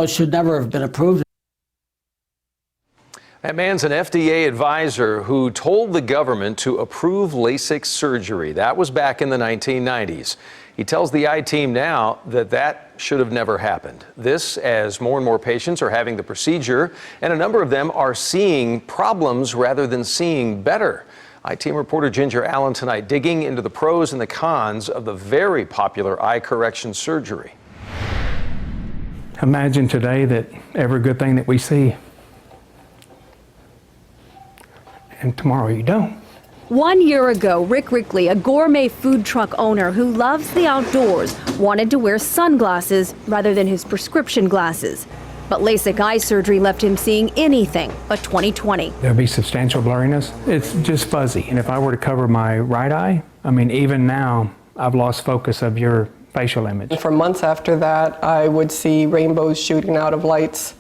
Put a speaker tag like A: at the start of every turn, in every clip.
A: No, it should never have been approved.
B: That man's an FDA advisor who told the government to approve LASIK surgery. That was back in the 1990s. He tells the I-Team now that that should have never happened. This as more and more patients are having the procedure, and a number of them are seeing problems rather than seeing better. I-Team reporter Ginger Allen tonight digging into the pros and the cons of the very popular eye correction surgery.
C: Imagine today that every good thing that we see, and tomorrow you don't.
D: 1 year ago, Rick Rickley, a gourmet food truck owner who loves the outdoors, wanted to wear sunglasses rather than his prescription glasses. But LASIK eye surgery left him seeing anything but 20/20.
C: There'll be substantial blurriness. It's just fuzzy. And if I were to cover my right eye, I mean, even now, I've lost focus of your facial image.
E: For months after that, I would see rainbows shooting out of lights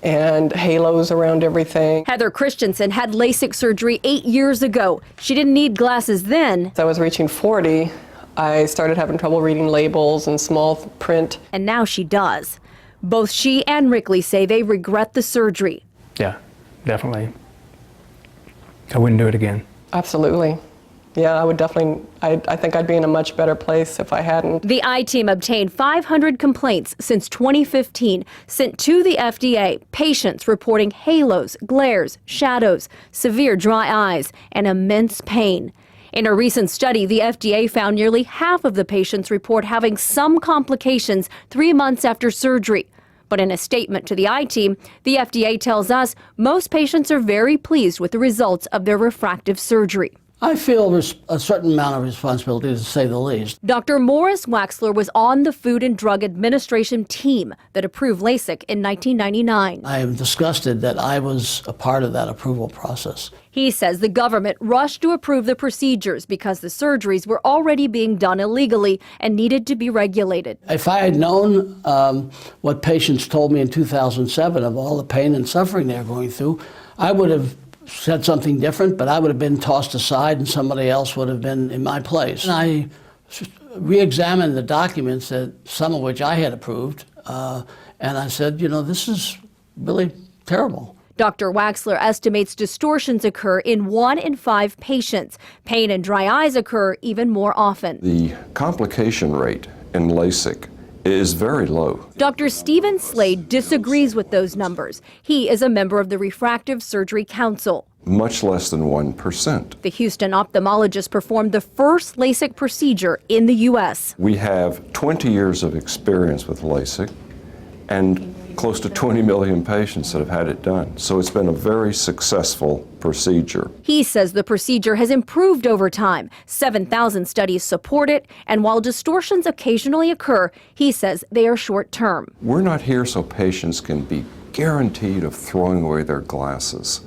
E: and halos around everything.
D: Heather Christensen had LASIK surgery 8 years ago. She didn't need glasses then.
E: As I was reaching 40, I started having trouble reading labels and small print.
D: And now she does. Both she and Rickley say they regret the surgery.
C: Yeah, definitely. I wouldn't do it again.
E: Absolutely. Yeah, I would definitely, I think I'd be in a much better place if I hadn't.
D: The I-Team obtained 500 complaints since 2015, sent to the FDA, patients reporting halos, glares, shadows, severe dry eyes, and immense pain. In a recent study, the FDA found nearly half of the patients report having some complications 3 months after surgery. But in a statement to the I-Team, the FDA tells us most patients are very pleased with the results of their refractive surgery.
A: I feel a certain amount of responsibility, to say the least.
D: Dr. Morris Waxler was on the Food and Drug Administration team that approved LASIK in 1999.
A: I am disgusted that I was a part of that approval process.
D: He says the government rushed to approve the procedures because the surgeries were already being done illegally and needed to be regulated.
A: If I had known what patients told me in 2007 of all the pain and suffering they're going through, I would have said something different, but I would have been tossed aside and somebody else would have been in my place. And I re-examined the documents, that some of which I had approved, and I said, you know, this is really terrible.
D: Dr. Waxler estimates distortions occur in 1 in 5 patients. Pain and dry eyes occur even more often.
F: The complication rate in LASIK is very low.
D: Dr. Stephen Slade disagrees with those numbers. He is a member of the Refractive Surgery Council.
F: Much less than 1%.
D: The Houston ophthalmologist performed the first LASIK procedure in the U.S.
F: We have 20 years of experience with LASIK and close to 20 million patients that have had it done. So it's been a very successful procedure.
D: He says the procedure has improved over time. 7,000 studies support it, and while distortions occasionally occur, he says they are short-term.
F: We're not here so patients can be guaranteed of throwing away their glasses.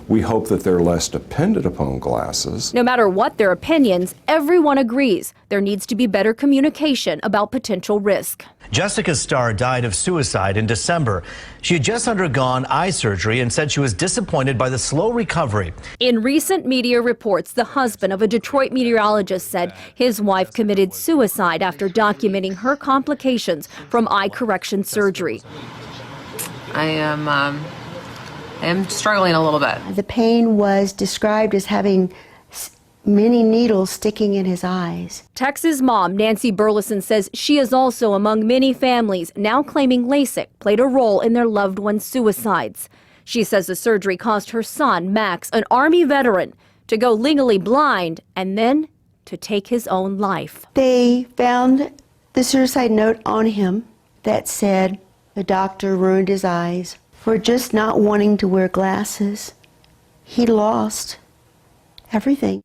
F: We hope that they're less dependent upon glasses.
D: No matter what their opinions, everyone agrees there needs to be better communication about potential risk.
G: Jessica Starr died of suicide in December. She had just undergone eye surgery and said she was disappointed by the slow recovery.
D: In recent media reports, the husband of a Detroit meteorologist said his wife committed suicide after documenting her complications from eye correction surgery.
H: I am struggling a little bit.
I: The pain was described as having many needles sticking in his eyes.
D: Texas mom Nancy Burleson says she is also among many families now claiming LASIK played a role in their loved ones' suicides. She says the surgery caused her son, Max, an Army veteran, to go legally blind and then to take his own life.
I: They found the suicide note on him that said the doctor ruined his eyes for just not wanting to wear glasses. He lost everything.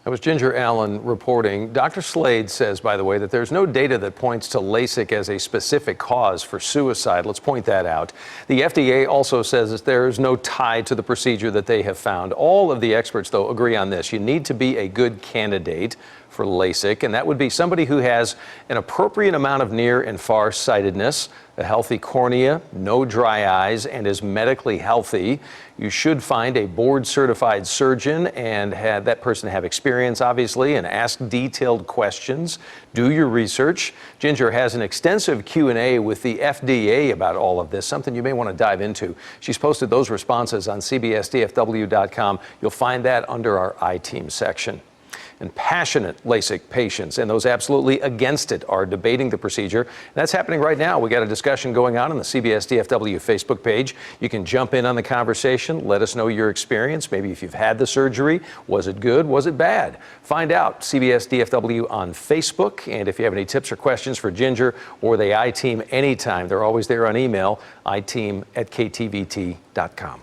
B: That was Ginger Allen reporting. Dr. Slade says, by the way, that there's no data that points to LASIK as a specific cause for suicide. Let's point that out. The FDA also says that there is no tie to the procedure that they have found. All of the experts, though, agree on this. You need to be a good candidate for LASIK, and that would be somebody who has an appropriate amount of near and far sightedness, a healthy cornea, no dry eyes, and is medically healthy. You should find a board-certified surgeon and have that person have experience, obviously, and ask detailed questions. Do your research. Ginger has an extensive Q&A with the FDA about all of this, something you may want to dive into. She's posted those responses on cbsdfw.com. You'll find that under our iTeam section. And passionate LASIK patients and those absolutely against it are debating the procedure. That's happening right now. We got a discussion going on the CBS DFW Facebook page. You can jump in on the conversation. Let us know your experience. Maybe if you've had the surgery, was it good? Was it bad? Find out. CBS DFW on Facebook. And if you have any tips or questions for Ginger or the iTeam anytime, they're always there on email, iteam@ktvt.com.